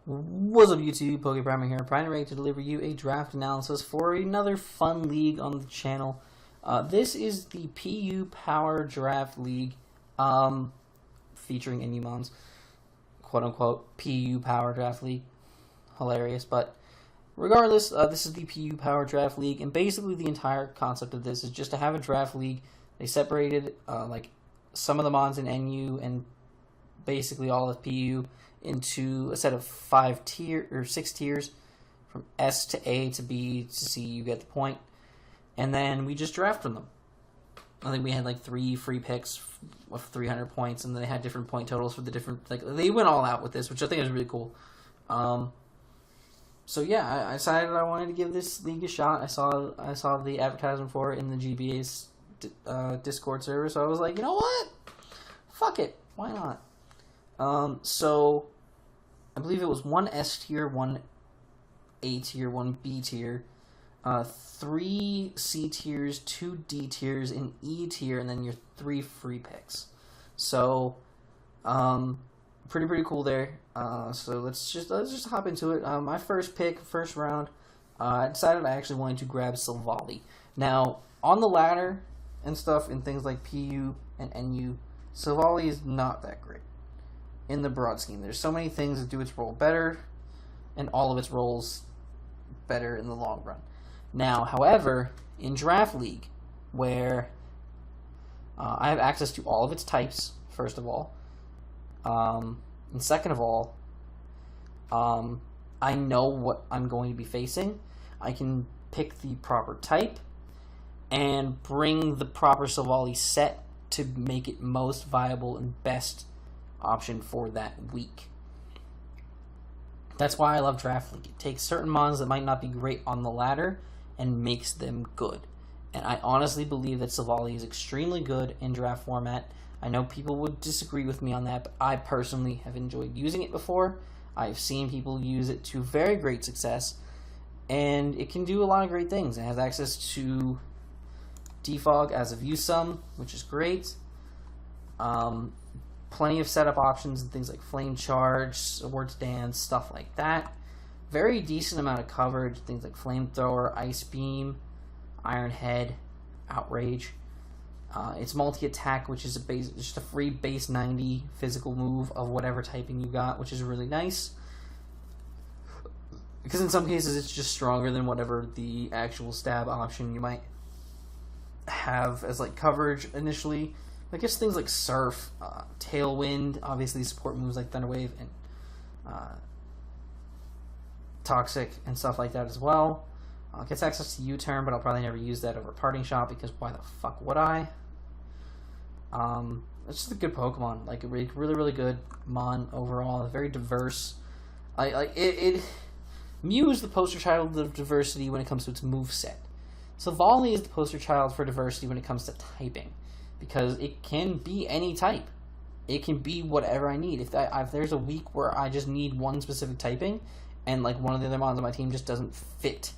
What's up YouTube, PokePrimer here, ready to deliver you a draft analysis for another fun league on the channel. This is the PU Power Draft League, featuring mons, quote-unquote, PU Power Draft League. Hilarious, but regardless, this is the PU Power Draft League, and basically the entire concept of this is just to have a draft league. They separated, like, some of the mons in NU and basically all of PU into a set of 6 tiers, from S to A to B to C, you get the point. And then we just draft from them. I think we had like 3 free picks of 300 points, and then they had different point totals for the different, like, they went all out with this, which I think is really cool. So yeah, I decided I wanted to give this league a shot. I saw the advertisement for it in the GBA's Discord server, so I was like, you know what? Fuck it, why not? So I believe it was 1 S tier, 1 A tier, 1 B tier, 3 C tiers, 2 D tiers, an E tier, and then your 3 free picks. So, pretty cool there. So let's just hop into it. My first pick, first round, I decided I actually wanted to grab Silvally. Now, on the ladder and stuff, in things like PU and NU, Silvally is not that great in the broad scheme. There's so many things that do its role better, and all of its roles better in the long run. Now, however, in Draft League, where I have access to all of its types, first of all, and second of all, I know what I'm going to be facing. I can pick the proper type and bring the proper Silvally set to make it most viable and best option for that week. That's why I love Draft League. It takes certain mons that might not be great on the ladder and makes them good. And I honestly believe that Silvally is extremely good in draft format. I know people would disagree with me on that, but I personally have enjoyed using it before. I've seen people use it to very great success, and it can do a lot of great things. It has access to defog as of use some, which is great. Plenty of setup options and things like Flame Charge, Swords Dance, stuff like that. Very decent amount of coverage, things like Flamethrower, Ice Beam, Iron Head, Outrage. It's multi-attack, which is just a free base 90 physical move of whatever typing you got, which is really nice. Because in some cases it's just stronger than whatever the actual stab option you might have as like coverage initially. I guess things like Surf, Tailwind, obviously support moves like Thunder Wave and Toxic and stuff like that as well. Gets access to U-Turn, but I'll probably never use that over Parting Shot because why the fuck would I? It's just a good Pokemon, like a really good mon overall. Very diverse. Mew is the poster child of diversity when it comes to its moveset. Silvally is the poster child for diversity when it comes to typing, because it can be any type. It can be whatever I need. If there's a week where I just need one specific typing, and like one of the other mons on my team just doesn't fit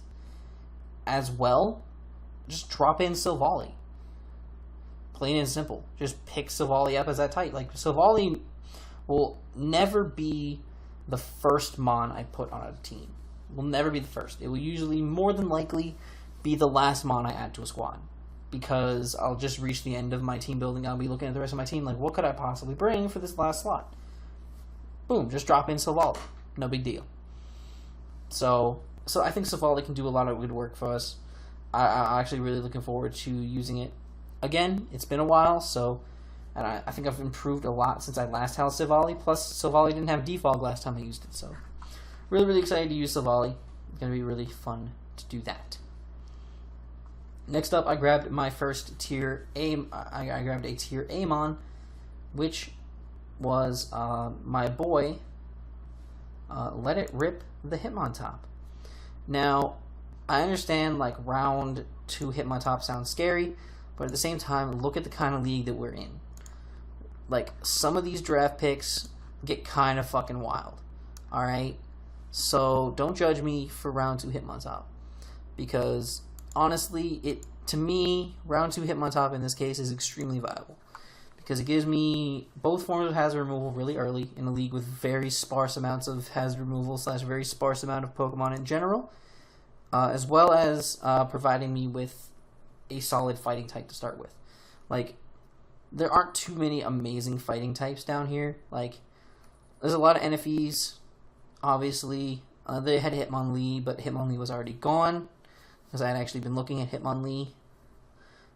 as well, just drop in Silvally. Plain and simple. Just pick Silvally up as that type. Like, Silvally will never be the first mon I put on a team. Will never be the first. It will usually, more than likely, be the last mon I add to a squad. Because I'll just reach the end of my team building. I'll be looking at the rest of my team like, what could I possibly bring for this last slot? Boom, just drop in Silvally. No big deal. So I think Silvally can do a lot of good work for us. I'm actually really looking forward to using it. Again, it's been a while, and I think I've improved a lot since I last held Silvally. Plus, Silvally didn't have defog last time I used it, so really excited to use Silvally. It's going to be really fun to do that. Next up, I grabbed my first tier A. I grabbed a tier A mon, which was my boy. Let It Rip the Hitmontop. Now, I understand like round 2 Hitmontop sounds scary, but at the same time, look at the kind of league that we're in. Like, some of these draft picks get kind of fucking wild. Alright? So, don't judge me for round 2 Hitmontop, because honestly, to me, round 2 Hitmontop in this case is extremely viable. because it gives me both forms of hazard removal really early in a league with very sparse amounts of hazard removal / very sparse amount of Pokemon in general, as well as providing me with a solid fighting type to start with. Like, there aren't too many amazing fighting types down here. Like, there's a lot of NFEs, obviously. They had Hitmonlee, but Hitmonlee was already gone, because I had actually been looking at Hitmonlee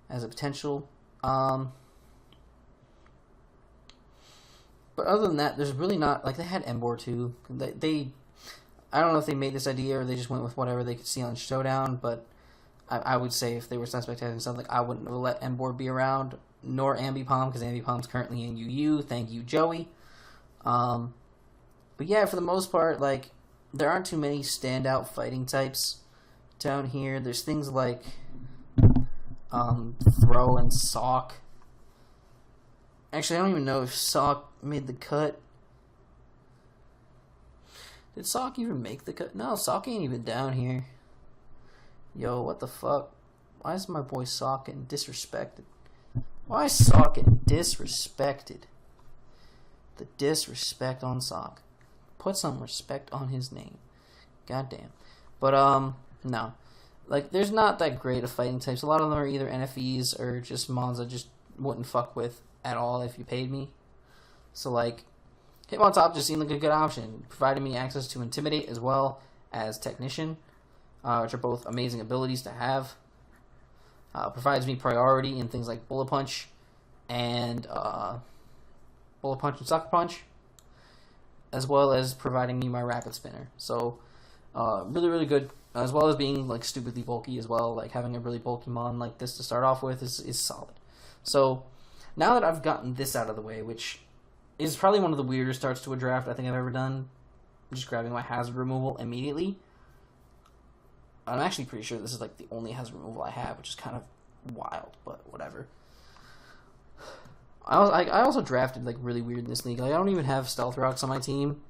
as a potential. But other than that, there's really not, like, they had Emboar too. I don't know if they made this idea or they just went with whatever they could see on Showdown, but I would say if they were suspect having something, I wouldn't have let Emboar be around, nor Ambipom, because Ambipom's currently in UU. Thank you, Joey. But yeah, for the most part, like, there aren't too many standout fighting types down here. There's things like Throw and Sock. Actually, I don't even know if Sock made the cut. Did Sock even make the cut? No, Sock ain't even down here. Yo, what the fuck? Why is my boy Sock getting disrespected? Why is Sock getting disrespected? The disrespect on Sock. Put some respect on his name. Goddamn. But, no. Like, there's not that great of fighting types. A lot of them are either NFEs or just mons I just wouldn't fuck with at all if you paid me. So, like, Hitmontop just seemed like a good option. Provided me access to Intimidate as well as Technician, which are both amazing abilities to have. Provides me priority in things like Bullet Punch and Sucker Punch, as well as providing me my Rapid Spinner. So, really, really good. As well as being, like, stupidly bulky as well. Like, having a really bulky mon like this to start off with is solid. So, now that I've gotten this out of the way, which is probably one of the weirder starts to a draft I think I've ever done, just grabbing my hazard removal immediately. I'm actually pretty sure this is, like, the only hazard removal I have, which is kind of wild, but whatever. I also drafted, like, really weird in this league. Like, I don't even have Stealth Rocks on my team,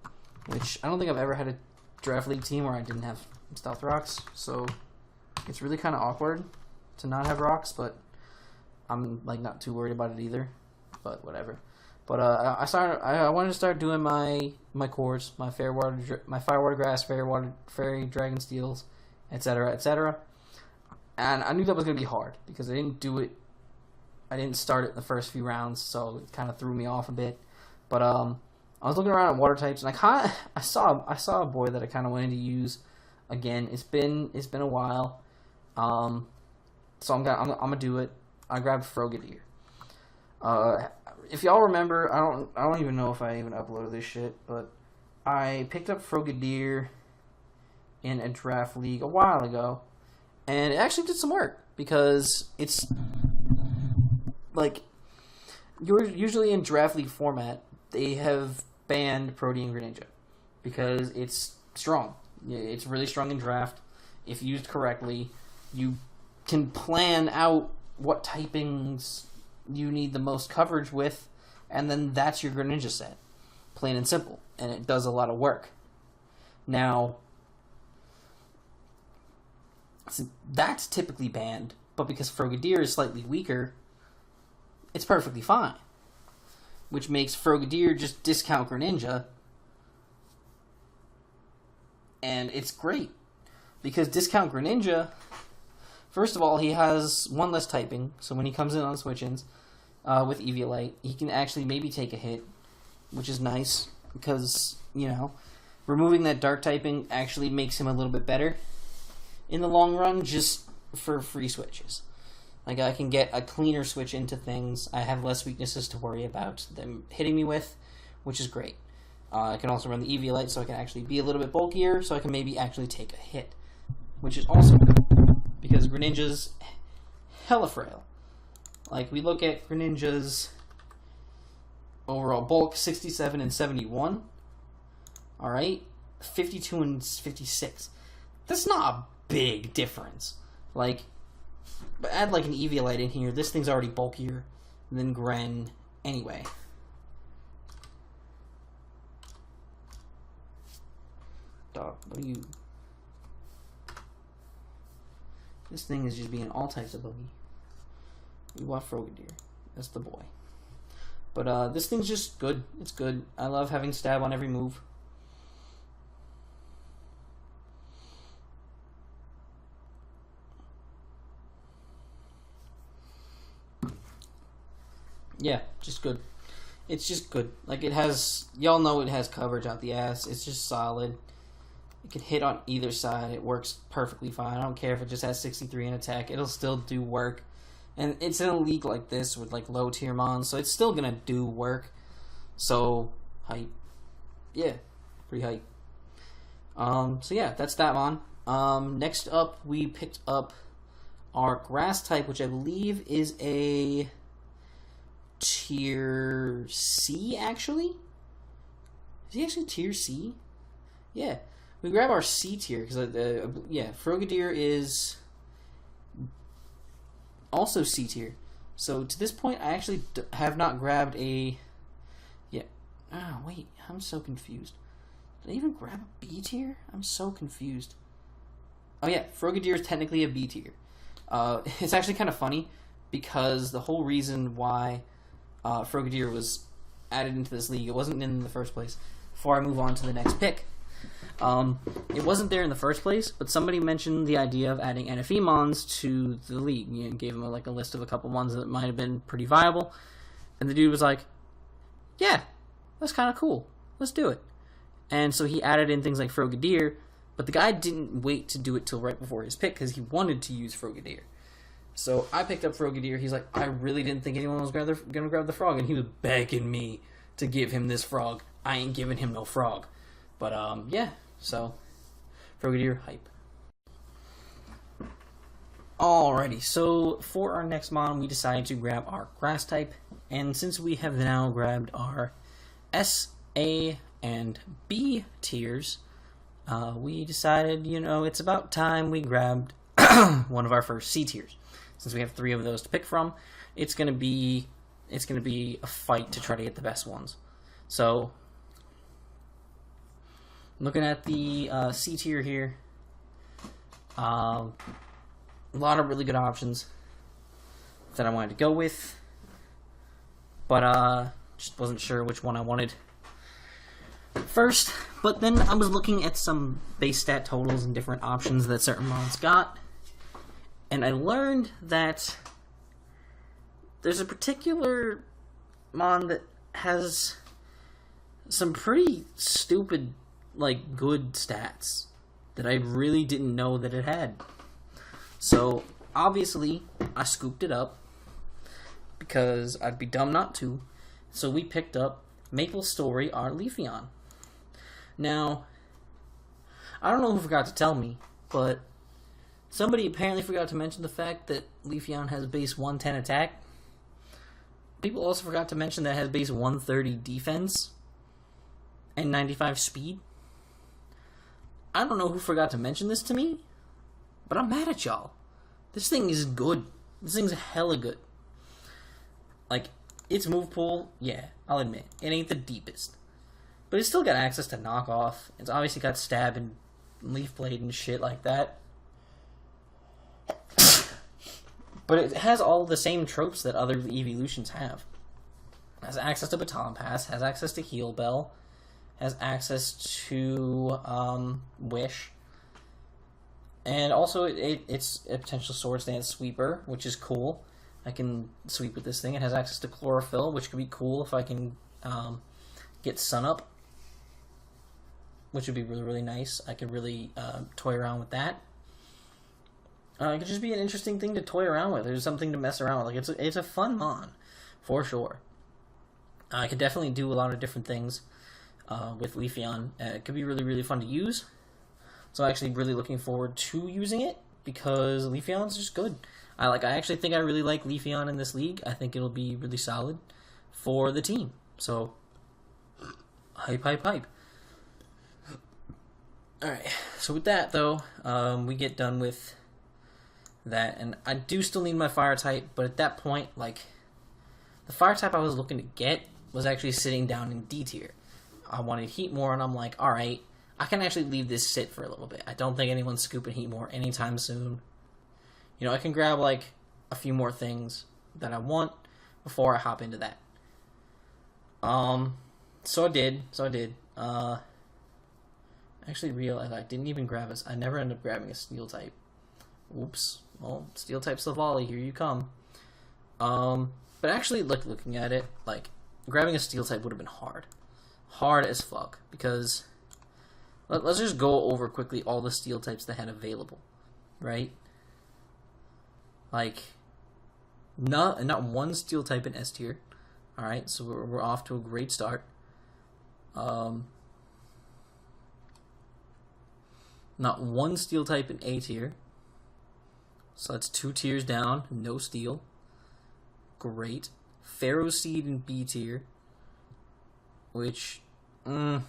which I don't think I've ever had a draft league team where I didn't have Stealth Rocks, so it's really kind of awkward to not have rocks, but I'm, like, not too worried about it either, but whatever. But I wanted to start doing my cores, my Firewater Grass, Fairy Dragon Steels, etc., etc. And I knew that was going to be hard because I didn't start it in the first few rounds, so it kind of threw me off a bit. But I was looking around at water types, and I saw a boy that I kind of wanted to use. Again, it's been a while, so I'm gonna do it. I grabbed Frogadier. If y'all remember, I don't even know if I even uploaded this shit, but I picked up Frogadier in a draft league a while ago, and it actually did some work because it's like usually in draft league format they have banned Protean Greninja because it's strong. It's really strong in draft. If used correctly, you can plan out what typings you need the most coverage with, and then that's your Greninja set. Plain and simple. And it does a lot of work. Now, that's typically banned, but because Frogadier is slightly weaker, it's perfectly fine. Which makes Frogadier just discount Greninja, and it's great. Because discount Greninja, first of all, he has one less typing, so when he comes in on switch-ins with Eviolite, he can actually maybe take a hit, which is nice, because, you know, removing that dark typing actually makes him a little bit better in the long run, just for free switches. Like, I can get a cleaner switch into things. I have less weaknesses to worry about them hitting me with, which is great. I can also run the Eviolite, so I can actually be a little bit bulkier, so I can maybe actually take a hit, which is also good, because Greninja's hella frail. Like, we look at Greninja's overall bulk, 67 and 71. Alright? 52 and 56. That's not a big difference. Like, but add like an Eviolite in here, this thing's already bulkier than Gren anyway. Dog, what are you... This thing is just being all types of buggy. We want Frogadier. That's the boy. But this thing's just good. It's good. I love having stab on every move. Yeah, just good. It's just good. Like, it has, y'all know it has coverage out the ass. It's just solid. It can hit on either side. It works perfectly fine. I don't care if it just has 63 in attack. It'll still do work. And it's in a league like this with, like, low tier mons, so it's still gonna do work. So, hype. Yeah, pretty hype. So yeah, that's that mon. Next up, we picked up our grass type, which I believe is a tier C, actually? Is he actually tier C? Yeah. We grab our C tier, because, yeah, Frogadier is also C tier. So, to this point, I actually have not grabbed a... Yeah. Oh, wait. I'm so confused. Did I even grab a B tier? I'm so confused. Oh, yeah. Frogadier is technically a B tier. It's actually kind of funny, because the whole reason why Frogadier was added into this league, it wasn't in the first place. Before I move on to the next pick, it wasn't there in the first place, but somebody mentioned the idea of adding NFE mons to the league. You know, gave him a list of a couple ones that might have been pretty viable, and the dude was like, "Yeah, that's kind of cool. Let's do it." And so he added in things like Frogadier, but the guy didn't wait to do it till right before his pick because he wanted to use Frogadier. So I picked up Frogadier. He's like, I really didn't think anyone was going to grab the frog, and he was begging me to give him this frog. I ain't giving him no frog. But, yeah, so Frogadier, hype. Alrighty, so for our next mon, we decided to grab our grass type, and since we have now grabbed our S, A, and B tiers, we decided, you know, it's about time we grabbed one of our first C tiers. Since we have 3 of those to pick from, it's gonna be a fight to try to get the best ones. So, looking at the C tier here, a lot of really good options that I wanted to go with, but just wasn't sure which one I wanted first. But then I was looking at some base stat totals and different options that certain mons got, and I learned that there's a particular mon that has some pretty stupid, like, good stats that I really didn't know that it had. So, obviously, I scooped it up because I'd be dumb not to. So we picked up Maple Story, our Leafeon. Now, I don't know who forgot to tell me, but somebody apparently forgot to mention the fact that Leafeon has base 110 attack. People also forgot to mention that it has base 130 defense and 95 speed. I don't know who forgot to mention this to me, but I'm mad at y'all. This thing is good. This thing's hella good. Like, its move pool, yeah, I'll admit, it ain't the deepest. But it's still got access to knockoff. It's obviously got stab and leaf blade and shit like that. But it has all the same tropes that other evolutions have. It has access to Baton Pass, has access to Heal Bell, has access to Wish, and also it's a potential Swords Dance Sweeper, which is cool. I can sweep with this thing. It has access to Chlorophyll, which could be cool if I can get Sun Up, which would be really, really nice. I could really toy around with that. It could just be an interesting thing to toy around with. There's something to mess around with. Like, it's a fun mon, for sure. I could definitely do a lot of different things with Leafeon. It could be really, really fun to use. So I'm actually really looking forward to using it, because Leafeon's just good. I actually think I really like Leafeon in this league. I think it'll be really solid for the team. So, hype, hype, hype. Alright, so with that, though, we get done with that, and I do still need my fire type, but at that point, like, the fire type I was looking to get was actually sitting down in D tier. I wanted Heatmore, and I'm like, alright, I can actually leave this sit for a little bit. I don't think anyone's scooping Heatmore anytime soon. You know, I can grab, like, a few more things that I want before I hop into that. So I did. Actually realized I didn't even grab I never ended up grabbing a steel type. Oops. Well, steel type Savali, here you come. But actually, looking at it, like, grabbing a steel type would have been hard. Hard as fuck. Because, let's just go over quickly all the steel types they had available. Right? Like, not one steel type in S tier. Alright, so we're off to a great start. Not one steel type in A tier. So that's 2 tiers down, no steel. Great. Pharaoh Seed in B tier. Which, not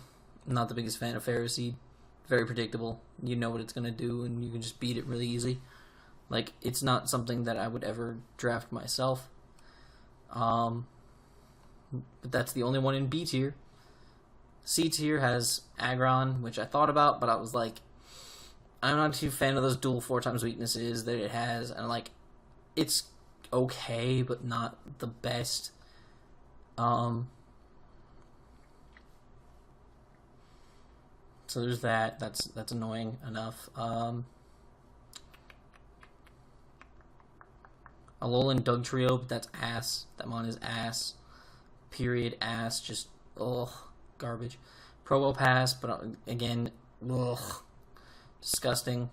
the biggest fan of Pharaoh Seed. Very predictable. You know what it's going to do, and you can just beat it really easy. Like, it's not something that I would ever draft myself. But that's the only one in B tier. C tier has Aggron, which I thought about, but I was like, I'm not too fan of those dual 4x weaknesses that it has, and like, it's okay, but not the best. So there's that. That's annoying enough. Alolan Dugtrio, but that's ass. That mon is ass. Period. Ass. Just ugh, garbage. Probopass, but again, ugh. Disgusting.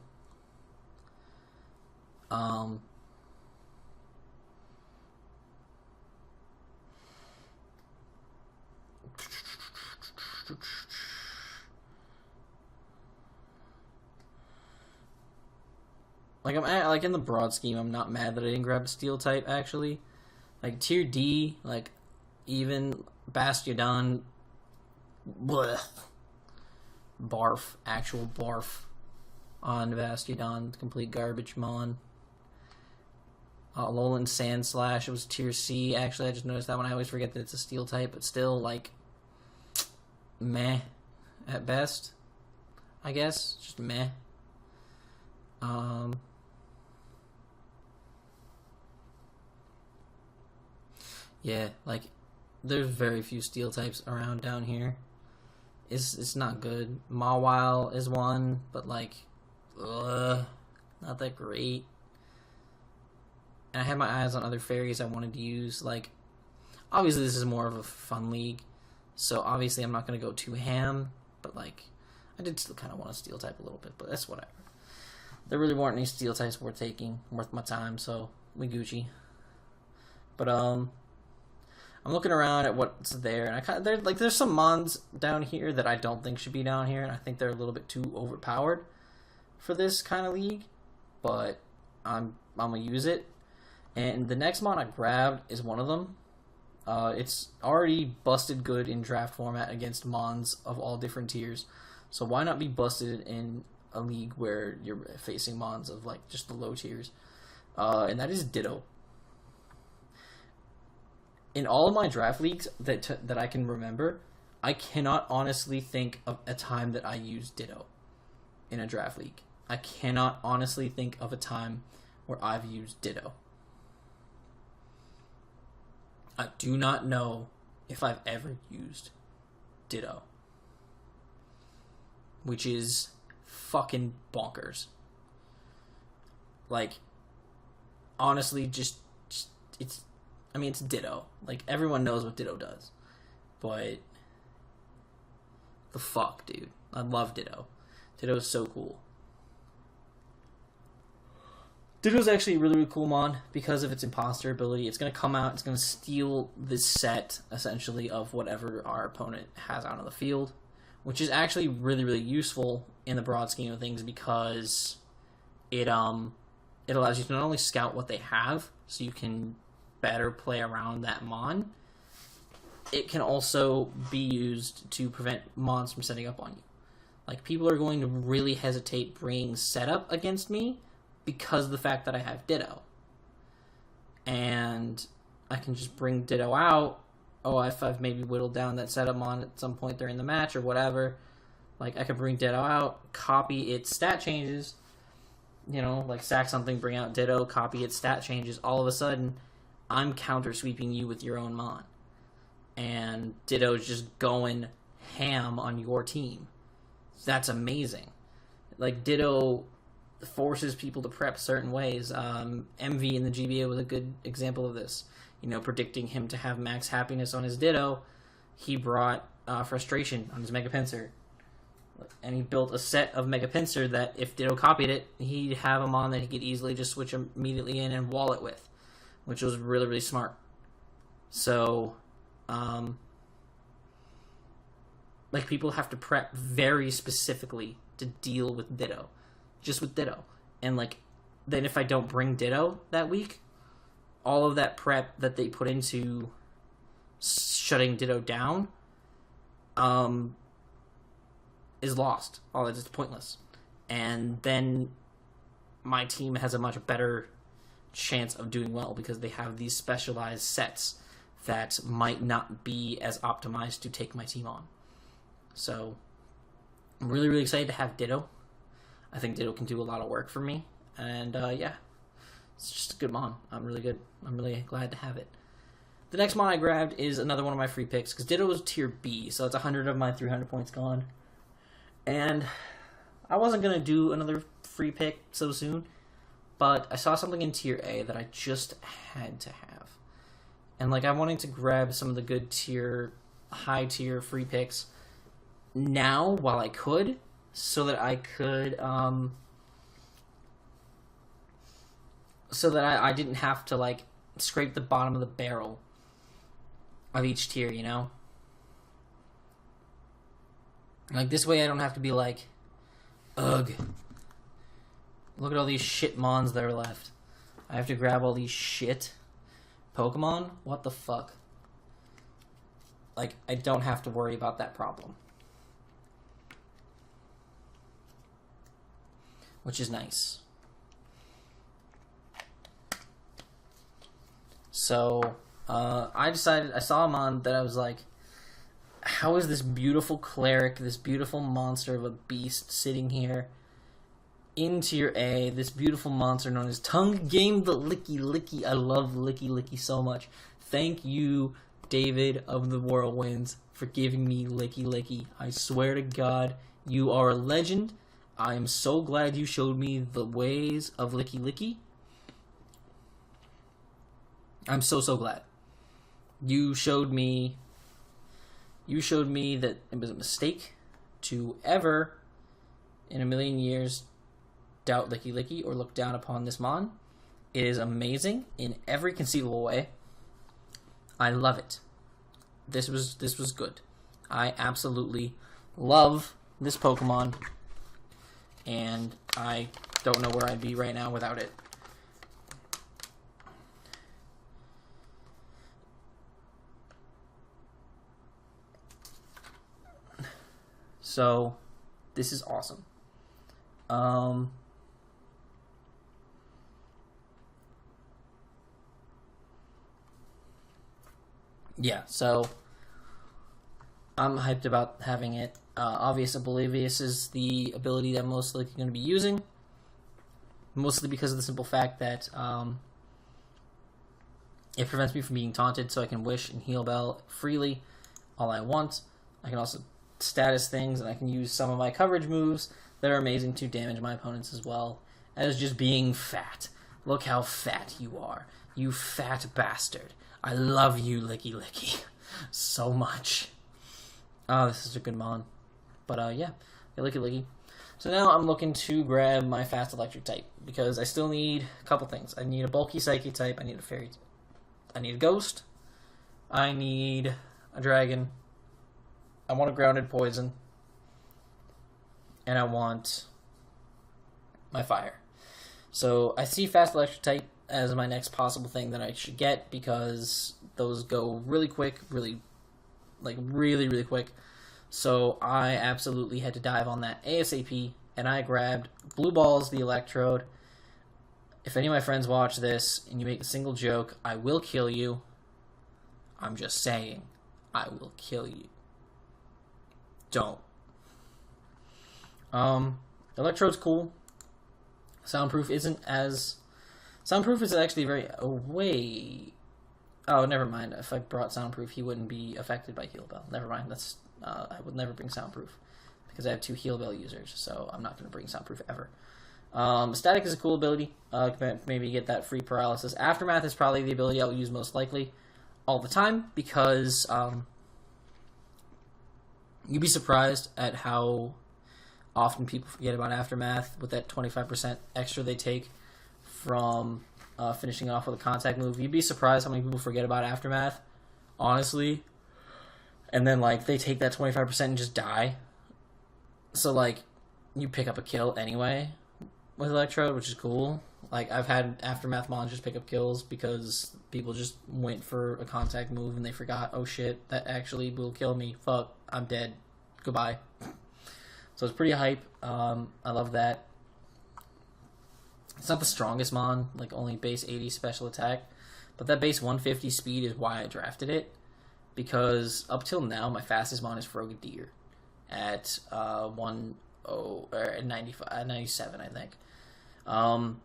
Like, like in the broad scheme, I'm not mad that I didn't grab a steel type, actually. Like, tier D, like, even Bastiodon, bleh. Barf. Actual barf. On Bastiodon, complete garbage mon. Alolan Sandslash, it was tier C. Actually, I just noticed that one. I always forget that it's a steel type, but still, like, meh at best, I guess. Just meh. Yeah, like, there's very few steel types around down here. It's not good. Mawile is one, but like, not that great. And I had my eyes on other fairies I wanted to use. Like, obviously this is more of a fun league, so obviously I'm not going to go too ham, but like, I did still kind of want to steel type a little bit, but that's whatever. There really weren't any steel types worth my time, so we Gucci. But I'm looking around at what's there, and there's some mons down here that I don't think should be down here, and I think they're a little bit too overpowered for this kind of league. But I'm gonna use it. And the next mon I grabbed is one of them. It's already busted good in draft format against mons of all different tiers, so why not be busted in a league where you're facing mons of like just the low tiers? And that is Ditto. In all of my draft leagues that I can remember, I cannot honestly think of a time that I used Ditto in a draft league. I cannot honestly think of a time where I've used Ditto. I do not know if I've ever used Ditto, which is fucking bonkers. Like, honestly, just it's, I mean, it's Ditto. Like, everyone knows what Ditto does. But, the fuck, dude. I love Ditto. Ditto is so cool. Ditto's actually a really, really cool mon because of its imposter ability. It's going to come out, it's going to steal this set, essentially, of whatever our opponent has out on the field, which is actually really, really useful in the broad scheme of things because it allows you to not only scout what they have, so you can better play around that mon, it can also be used to prevent mons from setting up on you. Like, people are going to really hesitate bringing setup against me because of the fact that I have Ditto. And I can just bring Ditto out. Oh, if I've maybe whittled down that setup mon at some point during the match or whatever, like, I could bring Ditto out, copy its stat changes, you know, like sack something, bring out Ditto, copy its stat changes. All of a sudden, I'm counter sweeping you with your own mon. and Ditto's just going ham on your team. That's amazing. Like, Ditto forces people to prep certain ways. MV in the GBA was a good example of this. You know, predicting him to have max happiness on his Ditto, he brought frustration on his Mega Pinsir. And he built a set of Mega Pinsir that if Ditto copied it, he'd have him on that he could easily just switch immediately in and wall it with, which was really, really smart. So, like, people have to prep very specifically to deal with Ditto. Just with Ditto. And, like, then if I don't bring Ditto that week, all of that prep that they put into shutting Ditto down, is lost. All that is pointless. And then my team has a much better chance of doing well because they have these specialized sets that might not be as optimized to take my team on. So I'm really, really excited to have Ditto. I think Ditto can do a lot of work for me. And yeah, it's just a good mon. I'm really glad to have it. The next mon I grabbed is another one of my free picks because Ditto was tier B, so it's 100 of my 300 points gone. And I wasn't going to do another free pick so soon, but I saw something in tier A that I just had to have. And, like, I wanted to grab some of the good tier, high tier free picks now while I could, so that I could, so that I didn't have to, like, scrape the bottom of the barrel of each tier, you know? Like, this way I don't have to be like, ugh, look at all these shit mons that are left. I have to grab all these shit Pokemon? What the fuck? Like, I don't have to worry about that problem. Which is nice. So, I saw a mon that I was like, how is this beautiful cleric, this beautiful monster of a beast sitting here in tier A, this beautiful monster known as Tongue Game the Licky. I love Licky so much. Thank you, David of the Whirlwinds, for giving me Licky. I swear to God, you are a legend. I am so glad you showed me the ways of Licky. I'm so glad. You showed me that it was a mistake to ever, in a million years, doubt Licky or look down upon this mon. It is amazing in every conceivable way. I love it. This was good. I absolutely love this Pokemon, and I don't know where I'd be right now without it. So, this is awesome. Yeah, so I'm hyped about having it. Obvious Oblivious is the ability that I'm most likely going to be using. Mostly because of the simple fact that it prevents me from being taunted, so I can Wish and Heal Bell freely all I want. I can also status things, and I can use some of my coverage moves that are amazing to damage my opponents as well as just being fat. Look how fat you are, you fat bastard. I love you, Licky, so much. Oh, this is a good mon. But yeah, Licky. So now I'm looking to grab my fast electric type because I still need a couple things. I need a bulky psychic type, I need a fairy, I need a ghost, I need a dragon, I want a grounded poison, and I want my fire. So I see fast electric type as my next possible thing that I should get because those go really quick, really quick. So I absolutely had to dive on that ASAP, and I grabbed Blue Balls, the Electrode. If any of my friends watch this and you make a single joke, I will kill you. I'm just saying, I will kill you. Don't. Electrode's cool. Soundproof is actually very... Oh, wait. Oh, never mind. If I brought Soundproof, he wouldn't be affected by Heal Bell. Never mind. That's I would never bring Soundproof because I have 2 Heal Bell users, so I'm not going to bring Soundproof ever. Static is a cool ability. Maybe get that free paralysis. Aftermath is probably the ability I'll use most likely all the time because you'd be surprised at how often people forget about Aftermath with that 25% extra they take from finishing off with a contact move. You'd be surprised how many people forget about Aftermath, honestly. And then, like, they take that 25% and just die. So, like, you pick up a kill anyway with Electrode, which is cool. Like, I've had Aftermath Mons just pick up kills because people just went for a contact move and they forgot, oh shit, that actually will kill me. Fuck, I'm dead. Goodbye. So it's pretty hype. I love that. It's not the strongest Mon, like only base 80 special attack, but that base 150 speed is why I drafted it, because up till now my fastest Mon is Frogadier at 97, I think. And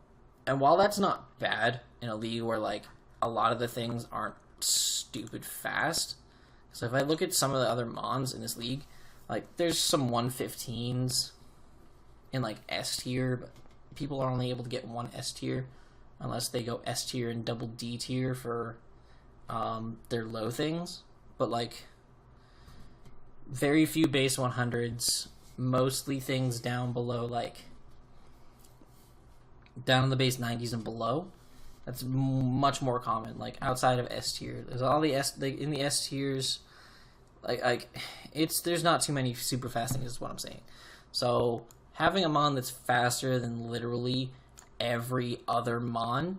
while that's not bad in a league where like a lot of the things aren't stupid fast, so if I look at some of the other Mons in this league, like there's some 115s in like S tier, but people are only able to get 1 S tier unless they go S tier and double D tier for their low things. But like very few base 100s, mostly things down below, like down in the base 90s and below. That's much more common. Like outside of S tier, there's all the in the S tiers. There's not too many super fast things, is what I'm saying. So having a Mon that's faster than literally every other Mon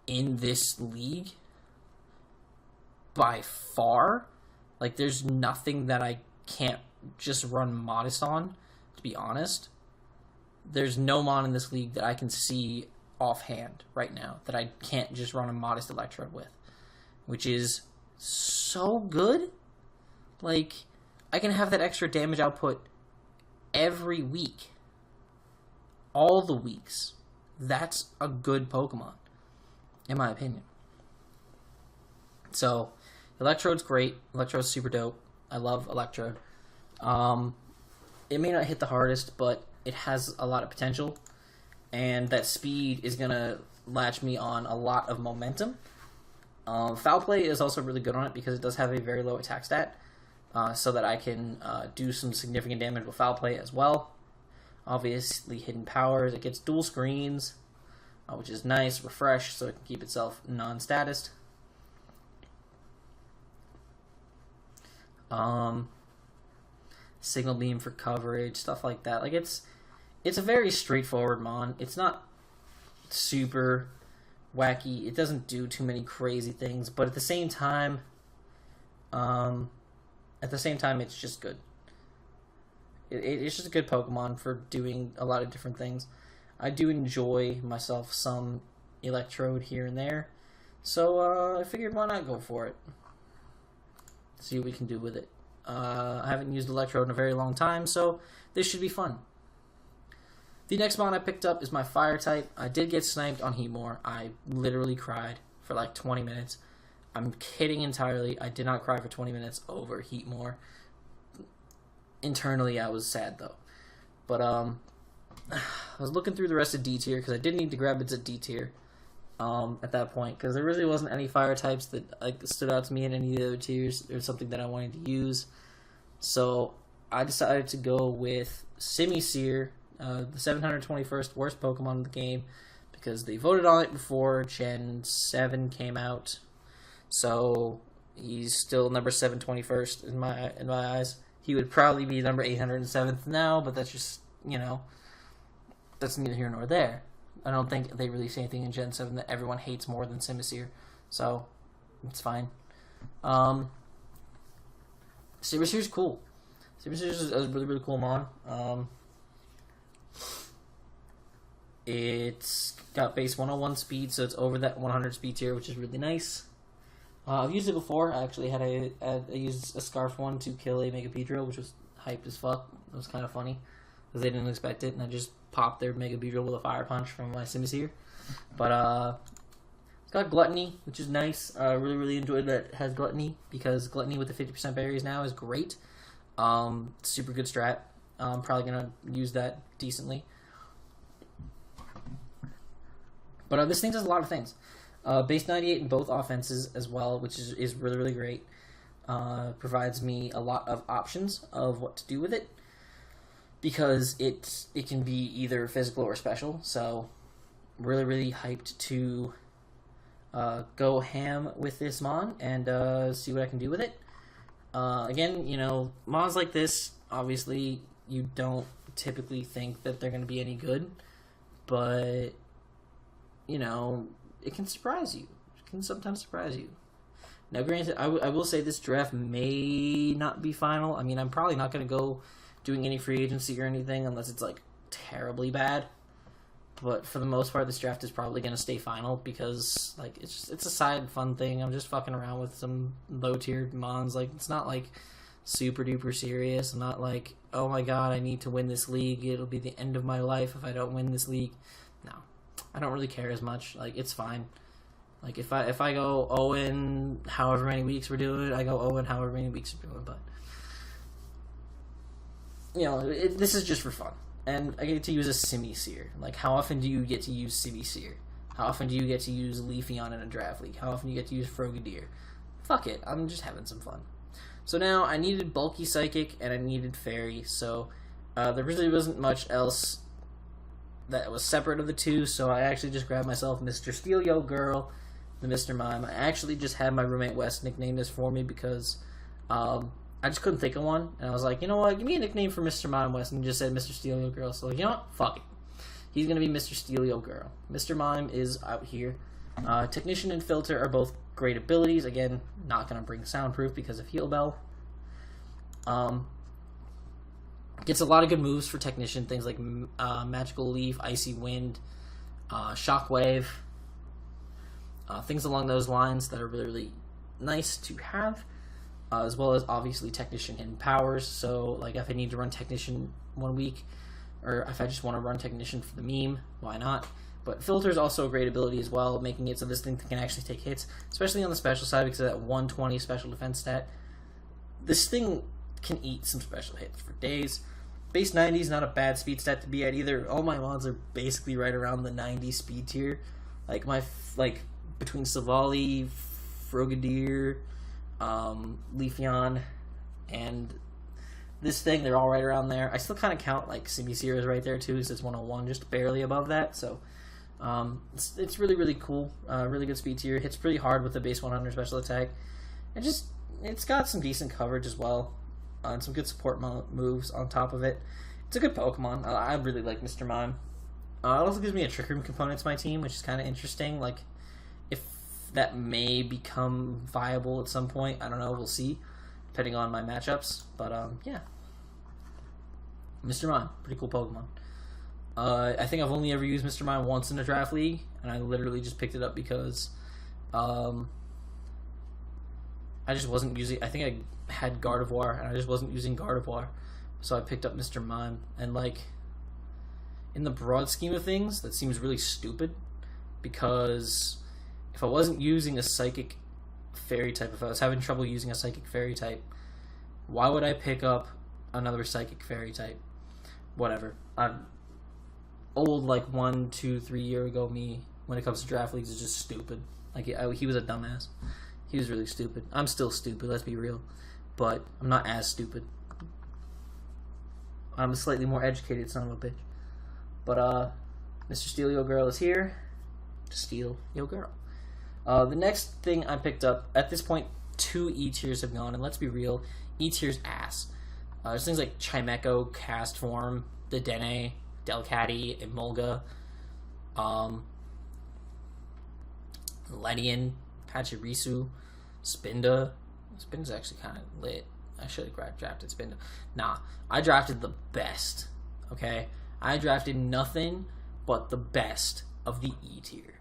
in this league by far, like there's nothing that I can't just run Modest on, to be honest. There's no Mon in this league that I can see offhand right now that I can't just run a Modest Electrode with, which is so good. Like, I can have that extra damage output every week. All the weeks. That's a good Pokemon, in my opinion. So, Electrode's great. Electrode's super dope. I love Electrode. It may not hit the hardest, but it has a lot of potential. And that speed is going to latch me on a lot of momentum. Foul Play is also really good on it because it does have a very low attack stat. So that I can do some significant damage with Foul Play as well. Obviously, Hidden Powers. It gets dual screens, which is nice. Refresh, so it can keep itself non-status. Signal Beam for coverage, stuff like that. Like it's a very straightforward Mon. It's not super wacky. It doesn't do too many crazy things, but at the same time, it's just good. It's just a good Pokemon for doing a lot of different things. I do enjoy myself some Electrode here and there, so I figured why not go for it. See what we can do with it. I haven't used Electrode in a very long time, so this should be fun. The next Mon I picked up is my Fire type. I did get sniped on Heatmore. I literally cried for like 20 minutes. I'm kidding entirely. I did not cry for 20 minutes over Heatmore. Internally, I was sad, though. But, I was looking through the rest of D tier, because I did need to grab it at D tier at that point, because there really wasn't any fire types that stood out to me in any of the other tiers, or something that I wanted to use. So, I decided to go with Simisear, the 721st worst Pokemon in the game, because they voted on it before Gen 7 came out. So he's still number 721st in my eyes. He would probably be number 807th now, but that's just, that's neither here nor there. I don't think they released anything in Gen 7 that everyone hates more than Simisear, so it's fine. Simisear's cool. Simisear's a really, really cool Mon. It's got base 101 speed, so it's over that 100 speed tier, which is really nice. I've used it before. I actually I used a Scarf one to kill a Mega Beedrill, which was hyped as fuck. It was kind of funny because they didn't expect it, and I just popped their Mega Beedrill with a Fire Punch from my Simisear. But Got Gluttony, which is nice. Really, really enjoyed that it has Gluttony, because Gluttony with the 50% berries now is great. Super good strat. I'm probably going to use that decently. But this thing does a lot of things. Base 98 in both offenses as well, which is really, really great. Provides me a lot of options of what to do with it, because it can be either physical or special. So really, really hyped to go ham with this Mon and see what I can do with it. Again, you know, Mons like this, obviously, you don't typically think that they're going to be any good, but, you know, it can surprise you. It can sometimes surprise you. Now, granted, I will say this draft may not be final. I mean, I'm probably not going to go doing any free agency or anything unless it's, like, terribly bad. But for the most part, this draft is probably going to stay final because, like, it's a side fun thing. I'm just fucking around with some low-tiered Mons. Like, it's not, like, super-duper serious. I'm not like, oh my god, I need to win this league. It'll be the end of my life if I don't win this league. No. I don't really care as much. Like, it's fine. Like, if I go Owen however many weeks we're doing, I go Owen however many weeks we're doing. But, you know, this is just for fun. And I get to use a Simisear. Like, how often do you get to use Simisear? How often do you get to use Leafeon in a draft league? How often do you get to use Frogadier? Fuck it, I'm just having some fun. So now, I needed Bulky Psychic, and I needed Fairy, so there really wasn't much else that was separate of the two, so I actually just grabbed myself Mr. Steal Yo Girl, the Mr. Mime. I actually just had my roommate Wes nickname this for me because I just couldn't think of one, and I was like, you know what, give me a nickname for Mr. Mime West, and he just said Mr. Steal Yo Girl, so like, you know what, fuck it. He's going to be Mr. Steal Yo Girl. Mr. Mime is out here. Technician and Filter are both great abilities. Again, not going to bring Soundproof because of Heal Bell. Gets a lot of good moves for Technician, things like Magical Leaf, Icy Wind, Shockwave, things along those lines that are really, really nice to have. As well as obviously Technician hidden powers. So like if I need to run Technician 1 week, or if I just want to run Technician for the meme, why not? But Filter is also a great ability as well, making it so this thing can actually take hits, especially on the special side because of that 120 special defense stat. This thing can eat some special hits for days. Base 90 is not a bad speed stat to be at either. All my mods are basically right around the 90 speed tier. Like between Savali, Frogadier, Leafeon, and this thing, they're all right around there. I still kind of count like Simisear is right there too, because it's 101, just barely above that. So it's really, really cool. Really good speed tier. Hits pretty hard with the base 100 special attack. And it's got some decent coverage as well, and some good support moves on top of it. It's a good Pokemon. I really like Mr. Mime. It also gives me a Trick Room component to my team, which is kind of interesting. Like, if that may become viable at some point. I don't know. We'll see, depending on my matchups. But, yeah. Mr. Mime. Pretty cool Pokemon. I think I've only ever used Mr. Mime once in a draft league, and I literally just picked it up because I just wasn't using... I think I had Gardevoir, and I just wasn't using Gardevoir. So I picked up Mr. Mime. And, like, in the broad scheme of things, that seems really stupid, because if I wasn't using a Psychic Fairy type, if I was having trouble using a Psychic Fairy type, why would I pick up another Psychic Fairy type? Whatever. I'm old, like 1, 2, 3 year ago me, when it comes to draft leagues, is just stupid. Like, he was a dumbass. He was really stupid. I'm still stupid, let's be real. But I'm not as stupid. I'm a slightly more educated son of a bitch. But, Mr. Steal Yo Girl is here to steal Yo Girl. The next thing I picked up, at this point, 2 E-tiers have gone, and let's be real, E-tier's ass. There's things like Chimecho, Cast Form, the Dene, Delcatty, Emolga, Ledian, Pachirisu, Spinda. Spinda's actually kind of lit. I should have drafted Spinda. Nah, I drafted the best, okay? I drafted nothing but the best of the E-tier.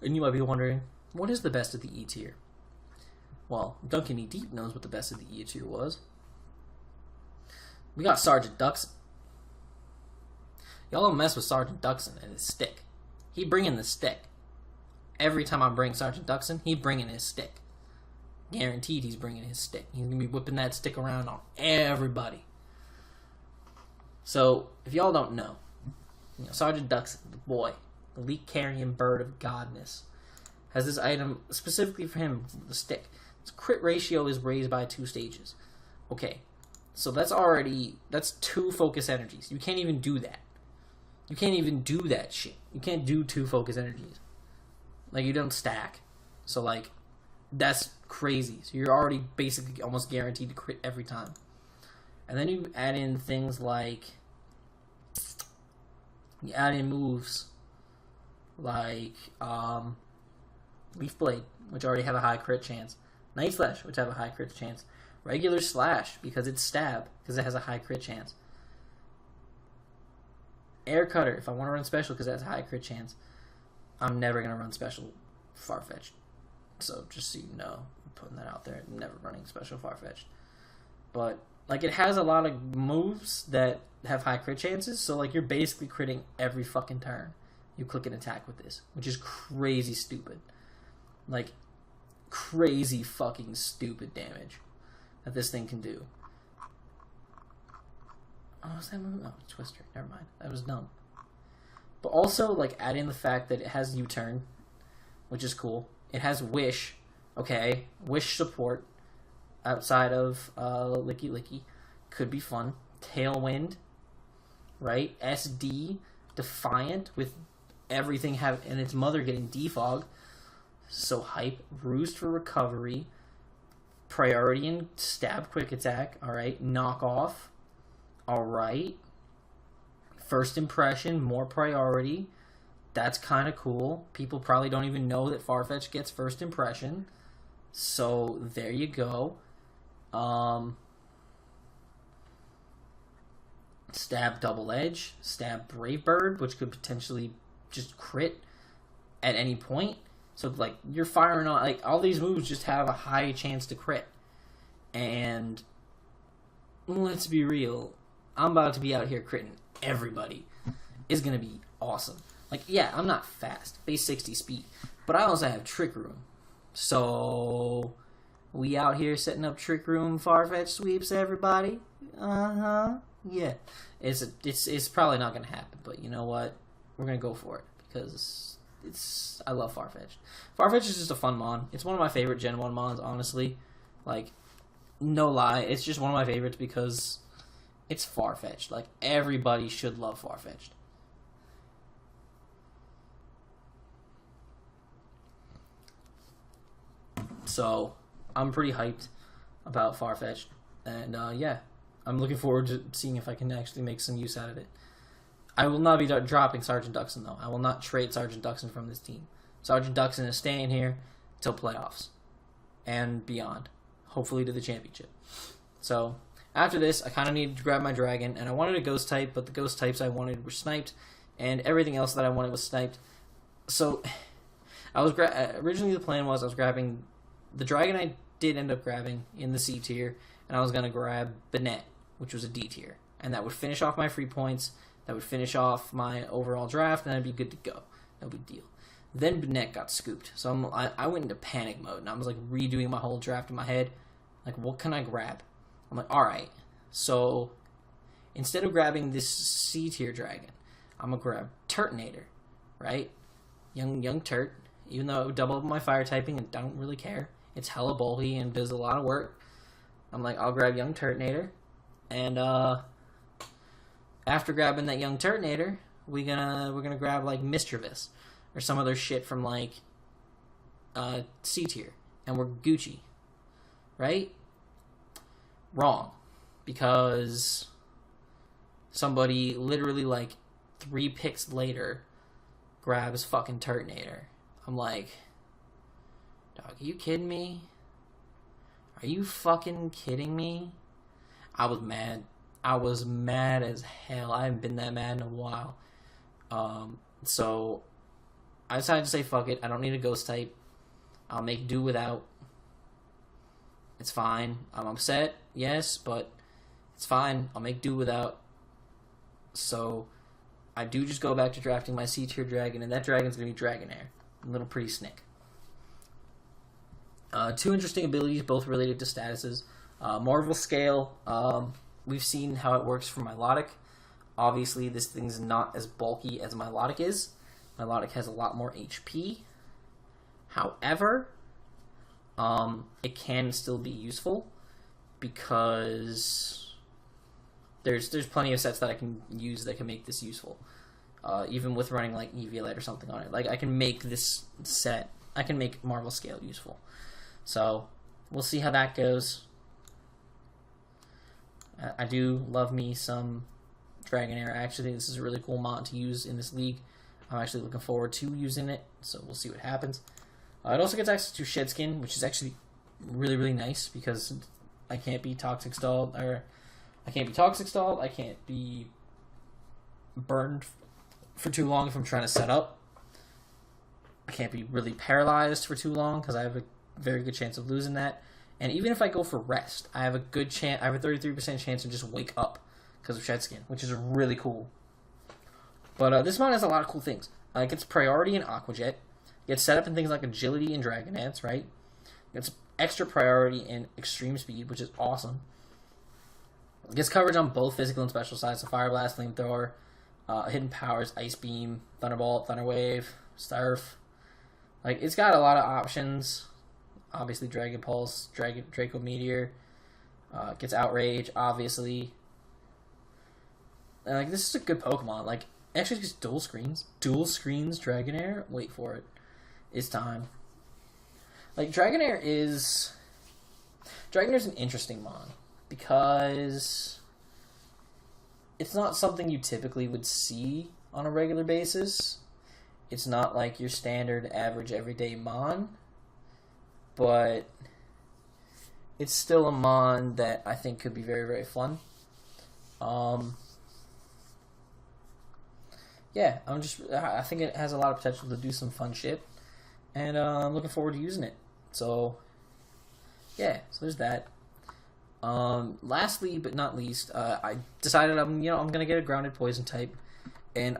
And you might be wondering, what is the best of the E-tier? Well, Duncan E. Deep knows what the best of the E-tier was. We got Sergeant Ducks. Y'all don't mess with Sergeant Duxon and his stick. He bringing the stick. Every time I bring Sergeant Duxon, he bringing his stick. Guaranteed he's bringing his stick. He's going to be whipping that stick around on everybody. So, if y'all don't know, Sergeant Duxon, the boy, the elite-carrying bird of godness, has this item specifically for him, the stick. Its crit ratio is raised by 2 stages. Okay, so that's 2 focus energies. You can't even do that. You can't even do that shit. You can't do 2 focus energies. Like, you don't stack. So, like, that's crazy. So you're already basically almost guaranteed to crit every time. And then you add in things like, you add in moves like Leaf Blade, which already have a high crit chance. Night Slash, which have a high crit chance. Regular Slash, because it's stab, because it has a high crit chance. Air Cutter, if I want to run special, because it has a high crit chance. I'm never going to run special Farfetch'd. So, just so you know, I'm putting that out there. I'm never running special Farfetch'd. But, like, it has a lot of moves that have high crit chances, so, like, you're basically critting every fucking turn. You click an attack with this, which is crazy stupid. Like, crazy fucking stupid damage that this thing can do. Oh, was that move? Oh, Twister. Never mind. That was dumb. But also, like, add in the fact that it has U-turn, which is cool. It has Wish. Okay. Wish support outside of Licky. Could be fun. Tailwind. Right? SD. Defiant with everything and its mother getting defog. So hype. Roost for recovery. Priority and stab quick attack. Alright. Knock off. Alright. First impression, more priority. That's kind of cool. People probably don't even know that Farfetch gets first impression. So, there you go. Stab Double Edge. Stab Brave Bird, which could potentially just crit at any point. So, like, you're firing on... Like, all these moves just have a high chance to crit. And... let's be real. I'm about to be out here critting everybody. Is going to be awesome. Like, yeah, I'm not fast. Base 60 speed. But I also have Trick Room. So, we out here setting up Trick Room Farfetch sweeps, everybody? Uh-huh. Yeah. It's probably not going to happen. But you know what? We're going to go for it. Because I love Farfetch. Farfetch is just a fun mon. It's one of my favorite Gen 1 mons, honestly. Like, no lie. It's just one of my favorites because... it's Farfetch'd. Like, everybody should love Farfetch'd. So, I'm pretty hyped about Farfetch'd. And, yeah. I'm looking forward to seeing if I can actually make some use out of it. I will not be dropping Sergeant Duxon, though. I will not trade Sergeant Duxon from this team. Sergeant Duxon is staying here till playoffs. And beyond. Hopefully to the championship. So... after this, I kind of needed to grab my dragon, and I wanted a ghost type, but the ghost types I wanted were sniped, and everything else that I wanted was sniped. So, I was originally the plan was I was grabbing the dragon. I did end up grabbing in the C tier, and I was gonna grab Bennett, which was a D tier, and that would finish off my free points. That would finish off my overall draft, and I'd be good to go. No big deal. Then Bennett got scooped, so I went into panic mode, and I was like redoing my whole draft in my head. Like, what can I grab? I'm like, alright, so instead of grabbing this C-tier dragon, I'm going to grab Turtonator, right? Young Turt, even though it would double up my fire typing, and don't really care. It's hella bulky and does a lot of work. I'm like, I'll grab young Turtonator, and after grabbing that young Turtonator, we're gonna grab like Mischievous or some other shit from like C-tier, and we're Gucci, right? Wrong, because somebody literally like 3 picks later grabs fucking Turtonator. I'm like, dog, are you kidding me? Are you fucking kidding me? I was mad. I was mad as hell. I haven't been that mad in a while. So I decided to say fuck it. I don't need a ghost type. I'll make do without. It's fine. I'm upset, yes, but it's fine. I'll make do without. So I do just go back to drafting my C-tier dragon, and that dragon's going to be Dragonair. Little pretty snick. Two interesting abilities, both related to statuses. Marvel Scale, we've seen how it works for Milotic. Obviously, this thing's not as bulky as Milotic is. Milotic has a lot more HP. However, it can still be useful because there's plenty of sets that I can use that can make this useful. Even with running like Eviolite or something on it. Like, I can make this set, I can make Marvel Scale useful. So, we'll see how that goes. I do love me some Dragonair. I actually think this is a really cool mod to use in this league. I'm actually looking forward to using it, so we'll see what happens. It also gets access to Shed Skin, which is actually really, really nice because I can't be Toxic Stalled, or I can't be burned for too long if I'm trying to set up. I can't be really paralyzed for too long because I have a very good chance of losing that. And even if I go for rest, I have a good chance. I have a 33% chance to just wake up because of Shed Skin, which is really cool. But this mod has a lot of cool things. It gets priority in Aqua Jet. It gets set up in things like Agility and Dragon Dance, right? It gets extra priority in Extreme Speed, which is awesome. It gets coverage on both physical and special sides, so Fire Blast, Flamethrower, Hidden Powers, Ice Beam, Thunderbolt, Thunder Wave, Surf. Like, it's got a lot of options. Obviously, Dragon Pulse, Draco Meteor. Gets Outrage, obviously. And, like, this is a good Pokemon. Like, actually, just dual screens. Dual screens Dragonair. Wait for it. It's time. Like, Dragonair's an interesting mon because it's not something you typically would see on a regular basis. It's not like your standard average everyday mon, but it's still a mon that I think could be very, very fun. Yeah, I think it has a lot of potential to do some fun shit, and I'm looking forward to using it. So, yeah, so there's that. Lastly, but not least, I decided I'm gonna get a grounded poison type, and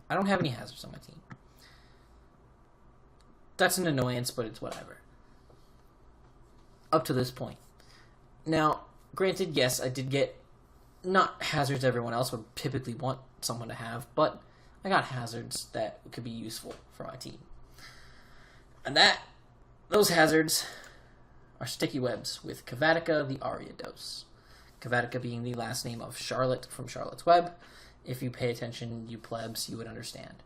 I don't have any hazards on my team. That's an annoyance, but it's whatever. Up to this point. Now, granted, yes, I did get not hazards everyone else would typically want someone to have, but I got hazards that could be useful for my team. And those hazards are Sticky Webs with Cavatica the Ariados. Cavatica being the last name of Charlotte from Charlotte's Web. If you pay attention, you plebs, you would understand.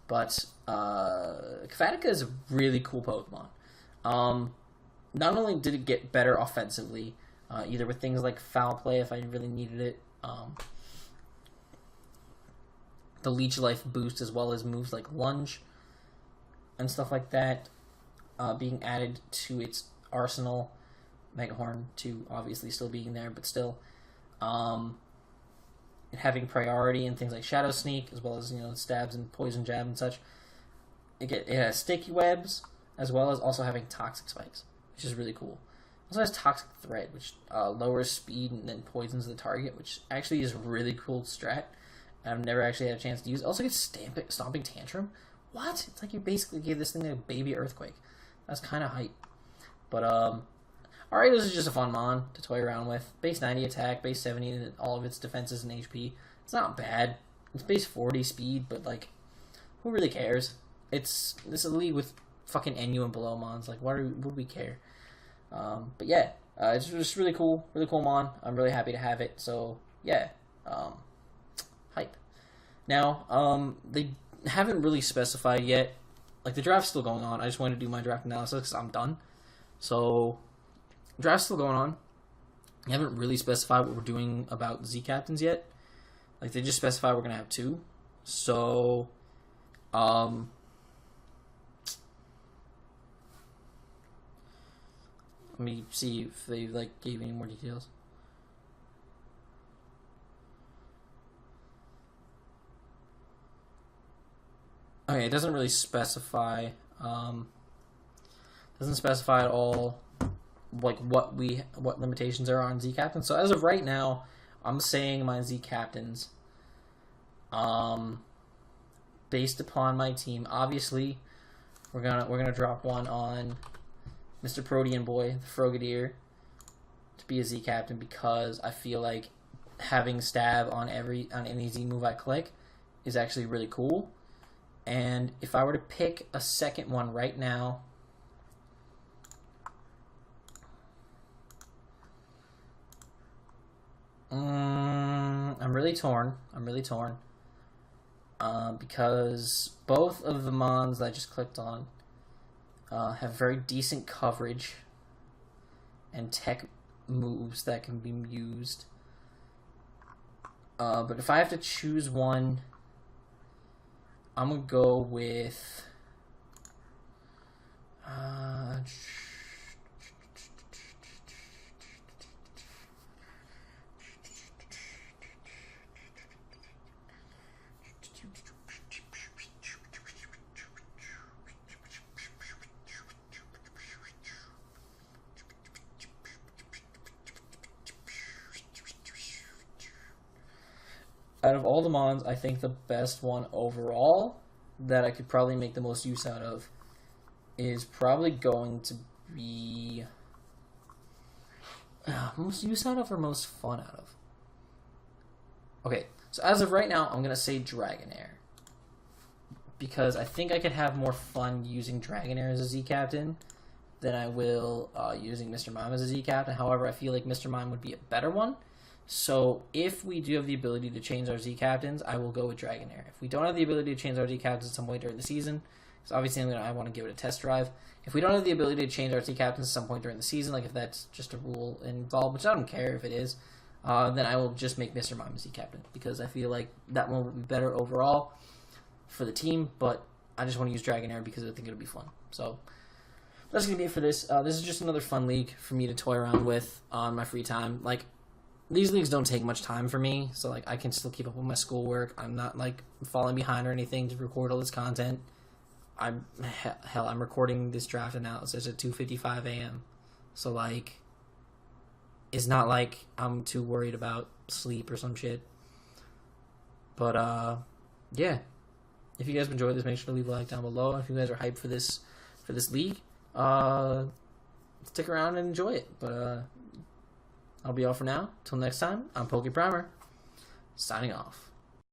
But Cavatica is a really cool Pokemon. Not only did it get better offensively, either with things like Foul Play if I really needed it, the Leech Life boost, as well as moves like Lunge and stuff like that, being added to its arsenal. Megahorn 2 obviously still being there, but still having priority in things like Shadow Sneak, as well as stabs and Poison Jab and such. It has Sticky Webs, as well as also having Toxic Spikes, which is really cool. It also has Toxic Thread, which lowers speed and then poisons the target, which actually is a really cool strat. I've never actually had a chance to use. It also gets Stomping Tantrum. What? It's like you basically gave this thing a baby Earthquake. That's kind of hype. But, alright, this is just a fun mon to toy around with. Base 90 attack, base 70 in all of its defenses and HP. It's not bad. It's base 40 speed, but, like, who really cares? This is a league with fucking NU and below mons. Like, would we care? But yeah, it's just really cool mon. I'm really happy to have it. So, yeah, hype. Now, they haven't really specified yet. Like, the draft's still going on. I just wanted to do my draft analysis because I'm done. So, draft's still going on. They haven't really specified what we're doing about Z captains yet. Like, they just specified we're going to have 2. So, let me see if they, like, gave any more details. Okay, it doesn't really specify, doesn't specify at all, like, what limitations there are on Z captains. So as of right now, I'm saying my Z captains, based upon my team. Obviously, we're gonna drop one on Mr. Protean Boy, the Frogadier, to be a Z captain because I feel like having stab on any Z move I click is actually really cool. And if I were to pick a second one right now, I'm really torn. Because both of the mons that I just clicked on have very decent coverage and tech moves that can be used. But if I have to choose one, I'm gonna go with out of all the mons, I think the best one overall that I could probably make the most use out of is probably going to be most use out of or most fun out of. Okay, so as of right now, I'm going to say Dragonair. Because I think I could have more fun using Dragonair as a Z captain than I will using Mr. Mime as a Z captain. However, I feel like Mr. Mime would be a better one. So if we do have the ability to change our Z captains, I will go with Dragonair. If we don't have the ability to change our Z captains at some point during the season, because obviously I want to give it a test drive. If we don't have the ability to change our Z captains at some point during the season, like if that's just a rule involved, which I don't care if it is, then I will just make Mr. Mime a Z captain because I feel like that one would be better overall for the team. But I just want to use Dragonair because I think it'll be fun. So that's gonna be it for this. This is just another fun league for me to toy around with on my free time. Like, these leagues don't take much time for me, so like I can still keep up with my schoolwork. I'm not like falling behind or anything to record all this content. I'm recording this draft analysis at 2:55 a.m. So like, it's not like I'm too worried about sleep or some shit. But yeah. If you guys enjoyed this, make sure to leave a like down below. If you guys are hyped for this league, stick around and enjoy it. But I'll be all for now. Till next time, I'm PokePrimer, signing off.